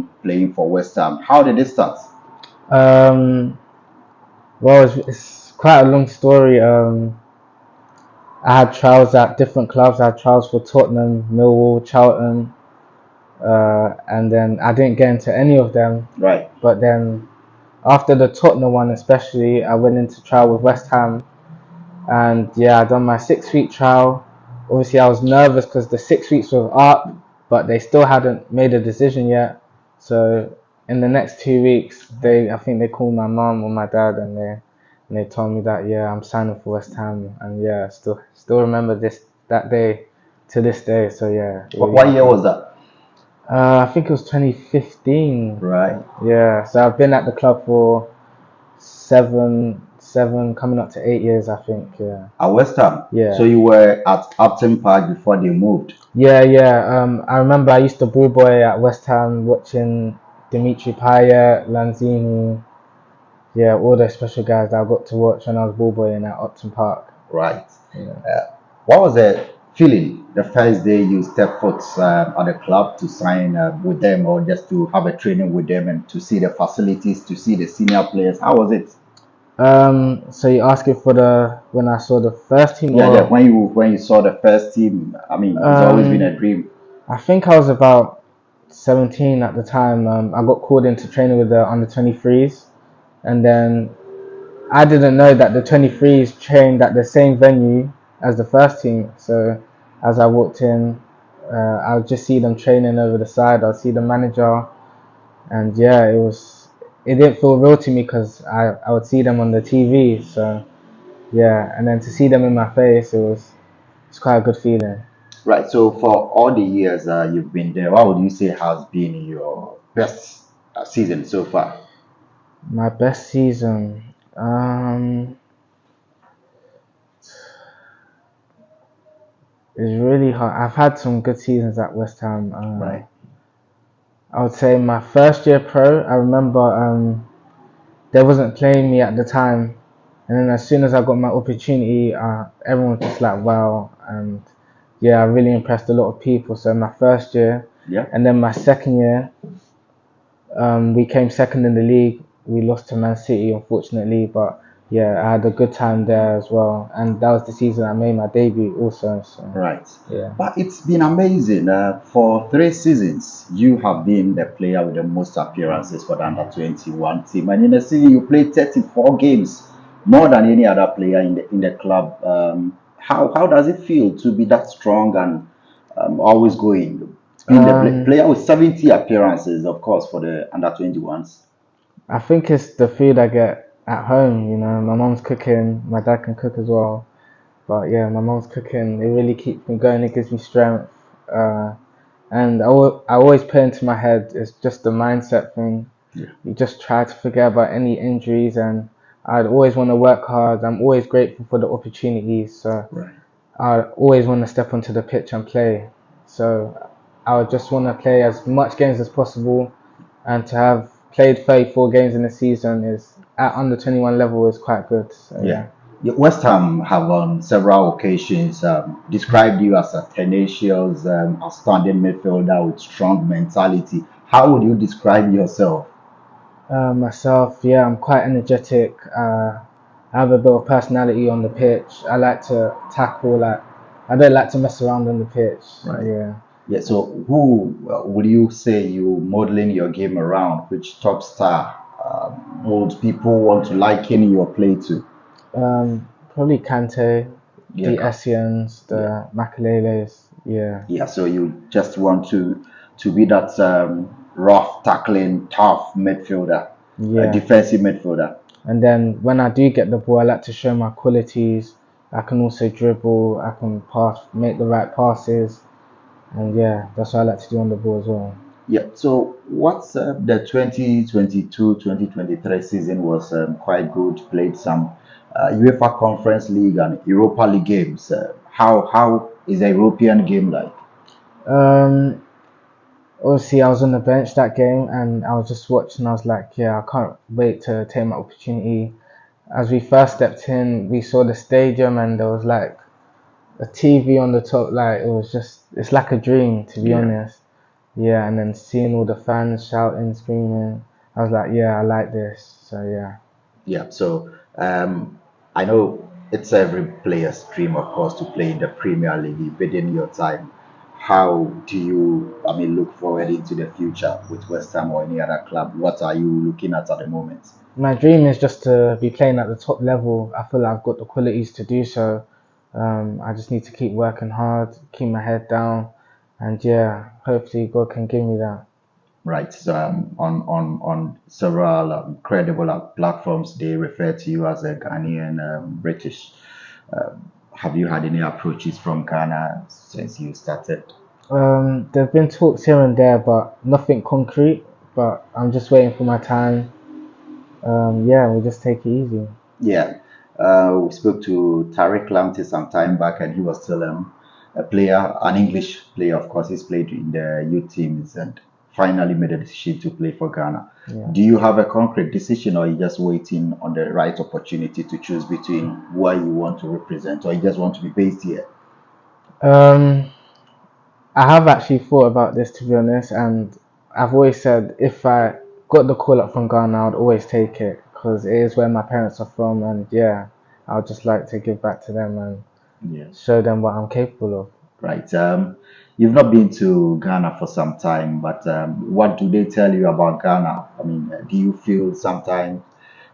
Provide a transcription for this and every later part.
you playing for West Ham? How did it start? Um, well, it's quite a long story. I had trials at different clubs. I had trials for Tottenham, Millwall, Charlton, and then I didn't get into any of them. Right. But then after the Tottenham one, especially, I went into trial with West Ham, and yeah, I done my 6 week trial. Obviously, I was nervous because the 6 weeks was up, but they still hadn't made a decision yet. So in the next 2 weeks, I think they called my mum or my dad, and they told me that yeah, I'm signing for West Ham, and yeah, still remember that day to this day. So yeah, really What year happy. was that? I think it was 2015. Right. Yeah, so I've been at the club for seven, coming up to 8 years, I think. Yeah, At West Ham. yeah. So you were at Upton Park before they moved. Yeah. I remember I used to ball boy at West Ham watching Dimitri Payet, Lanzini, yeah, all those special guys that I got to watch when I was ball boying at Upton Park. Right. Yeah. What was the feeling the first day you stepped foot at the club to sign with them, or just to have a training with them and to see the facilities, to see the senior players? How was it? So you're asking for when I saw the first team, Yeah, or when you saw the first team, I mean, it's always been a dream. I think I was about 17 at the time. I got called into training with the under 23s, and then I didn't know that the 23s trained at the same venue as the first team. So as I walked in, I would just see them training over the side. I'd see the manager, and yeah, it didn't feel real to me because I would see them on the TV. So yeah, and then to see them in my face, it's quite a good feeling. Right. So for all the years you've been there, what would you say has been your best season so far? My best season. It's really hard. I've had some good seasons at West Ham. Right. I would say my first year pro, I remember they wasn't playing me at the time, and then as soon as I got my opportunity, everyone was just like wow, and yeah, I really impressed a lot of people. So my first year, Yeah. and then my second year, we came second in the league. We lost to Man City, unfortunately, but yeah, I had a good time there as well, and that was the season I made my debut also. So Right. yeah. But it's been amazing. For 3 seasons, you have been the player with the most appearances for the under 21 team. And in a season, you played 34 games, more than any other player in the club. How does it feel to be that strong and always going? Being the Um, player with 70 appearances, of course, for the under 21s. I think it's the food I get at home. You know, my mom's cooking, my dad can cook as well. But yeah, my mom's cooking. It really keeps me going. It gives me strength. And I always put into my head it's just the mindset thing. Yeah. You just try to forget about any injuries, and I'd always want to work hard. I'm always grateful for the opportunities. So Right. I always want to step onto the pitch and play. So I would just want to play as much games as possible, and to have played 34 games in a season is at under 21 level is quite good. So Yeah. yeah. Yeah, West Ham have on several occasions described you as a tenacious, outstanding midfielder with strong mentality. How would you describe yourself? Myself, yeah, I'm quite energetic. I have a bit of personality on the pitch. I like to tackle. I don't like to mess around on the pitch. Right. Yeah. Yeah. So, who would you say you modeling your game around? Which top star would people want to liken your play to? Probably Kante, Yeah. the Essieans, Yeah. the Makaleles. Yeah. Yeah. So you just want to be that rough, tackling, tough midfielder, Yeah. defensive midfielder. And then when I do get the ball, I like to show my qualities. I can also dribble. I can pass, make the right passes, and yeah, that's what I like to do on the ball as well. Yeah. So what's the 2022-2023 season was quite good. Played some UEFA Conference League and Europa League games. How is the European game like? Um, Obviously, I was on the bench that game, and I was just watching. I was like, yeah, I can't wait to take my opportunity. As we first stepped in, we saw the stadium, and there was like a TV on the top. Like it's like a dream, to be Yeah. honest. yeah, and then seeing all the fans shouting, screaming, I was like, yeah, I like this. So yeah. Yeah, so I know it's every player's dream, of course, to play in the Premier League within your time. How do you, I mean, look forward into the future with West Ham or any other club? What are you looking at the moment? My dream is just to be playing at the top level. I feel like I've got the qualities to do so. I just need to keep working hard, keep my head down, and yeah, hopefully God can give me that. Right. So on several credible platforms, they refer to you as a Ghanaian British. Have you had any approaches from Ghana since you started? There've been talks here and there, but nothing concrete. But I'm just waiting for my time. Yeah, we'll just take it easy. Yeah. We spoke to Tariq Lamptey some time back, and he was still a player, an English player, of course. He's played in the youth teams and finally made a decision to play for Ghana. Yeah. Do you have a concrete decision, or are you just waiting on the right opportunity to choose between where you want to represent, or you just want to be based here? Um, I have actually thought about this to be honest, and I've always said if I got the call up from Ghana, I'd always take it because it is where my parents are from, and yeah, I'd just like to give back to them and Yeah. show them what I'm capable of. Right. You've not been to Ghana for some time, but what do they tell you about Ghana? I mean, do you feel sometimes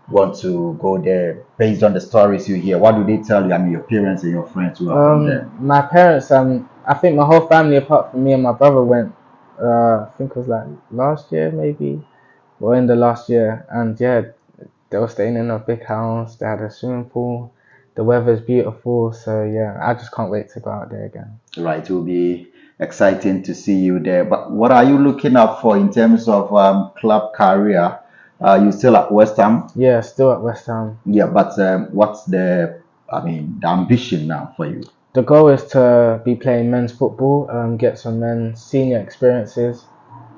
want to go there based on the stories you hear? What do they tell you? I mean, your parents and your friends who are from there. My parents, I think my whole family apart from me and my brother went. I think it was like last year maybe, or in the last year, and yeah, they were staying in a big house. They had a swimming pool. The weather's beautiful, so yeah, I just can't wait to go out there again. Right. It will be exciting to see you there. But what are you looking up for in terms of club career? You still at West Ham? Yeah, still at West Ham. Yeah, but what's I mean, the ambition now for you? The goal is to be playing men's football, get some men's senior experiences.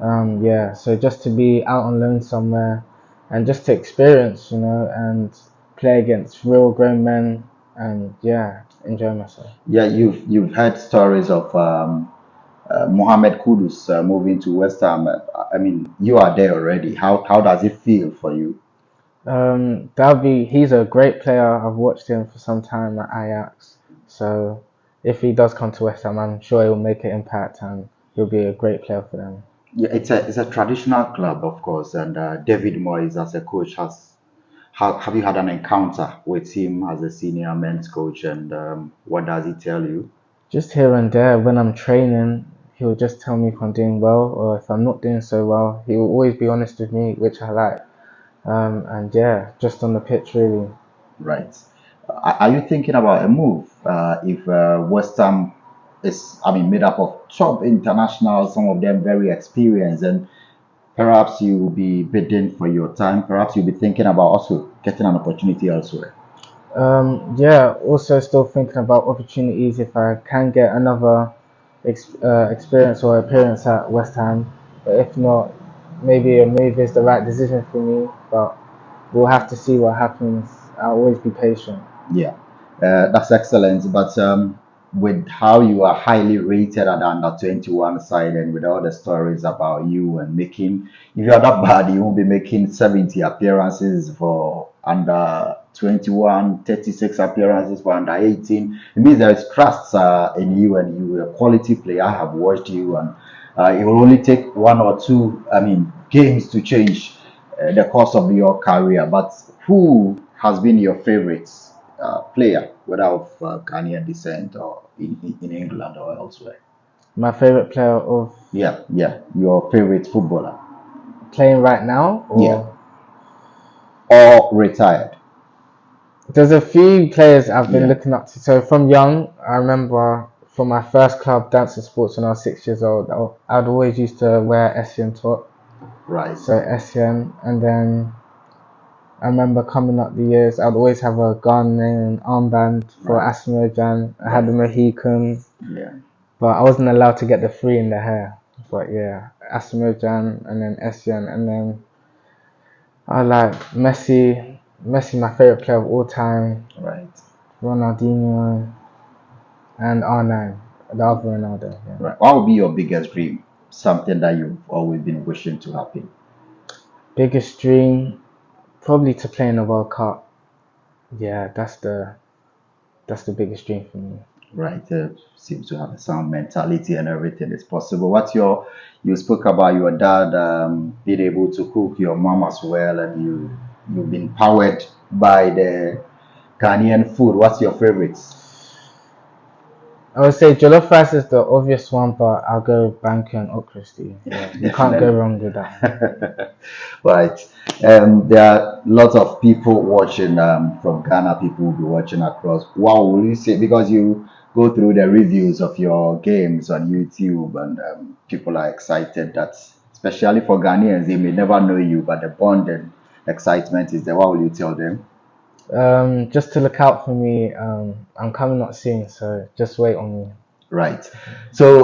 Yeah, so just to be out on loan somewhere and just to experience, and play against real grown men and yeah, enjoy myself. Yeah, you've heard stories of Mohamed Kudus moving to West Ham. I mean, you are there already. How does it feel for you? He's a great player. I've watched him for some time at Ajax. So if he does come to West Ham, I'm sure he'll make an impact and he'll be a great player for them. Yeah, it's a traditional club, of course, and David Moyes as a coach have you had an encounter with him as a senior men's coach, and what does he tell you? Just here and there, when I'm training, he'll just tell me if I'm doing well or if I'm not doing so well. He will always be honest with me, which I like. And yeah, just on the pitch, really. Right. Are you thinking about a move if West Ham is, I mean, made up of top internationals, some of them very experienced, and perhaps you will be bidding for your time. Perhaps you'll be thinking about also getting an opportunity elsewhere. Yeah, also still thinking about opportunities if I can get another experience or appearance at West Ham. But if not, maybe a move is the right decision for me. But we'll have to see what happens. I'll always be patient. Yeah, that's excellent. But with how you are highly rated at the under 21 side, and with all the stories about you and making, if you are that bad, you won't be making 70 appearances for under 21, 36 appearances for under 18. It means there is trust in you, and you are a quality player. I have watched you, and it will only take one or two, I mean, games to change the course of your career. But who has been your favorite player, whether of Ghanaian descent or in England or elsewhere? My favorite player of Yeah, your favorite footballer. playing right now, Yeah, or or retired. there's a few players I've been Yeah, looking up to. So from young, I remember from my first club, Dancing Sports, when I was 6 years old, I'd always used to wear SCN top. right, So SCN, and then I remember coming up the years, I'd always have a Ghanaian armband for right, Asimojan. I had right. the Mohican, Yeah, but I wasn't allowed to get the three in the hair. But yeah, Asimojan and then SCN, and then I like Messi. Messi, my favorite player of all time. right, Ronaldinho and R9, the other Ronaldo. Yeah. right. What would be your biggest dream? something that you've always been wishing to happen? Biggest dream, probably to play in the World Cup. Yeah, that's the biggest dream for me. Right, seems to have a sound mentality and everything is possible. You spoke about your dad being able to cook, your mom as well, and you've been powered by the Ghanaian food. What's your favorites? I would say jollof rice is the obvious one, but I'll go banku and okra stew. Yeah, you can't go Definitely. wrong with that. Right. There are lots of people watching from Ghana. People will be watching across. What will you say? Because you go through the reviews of your games on YouTube, and people are excited. That, especially for Ghanaians, they may never know you, but the bond and excitement is there. What will you tell them? Just to look out for me. I'm coming up soon, so just wait on me. Right. So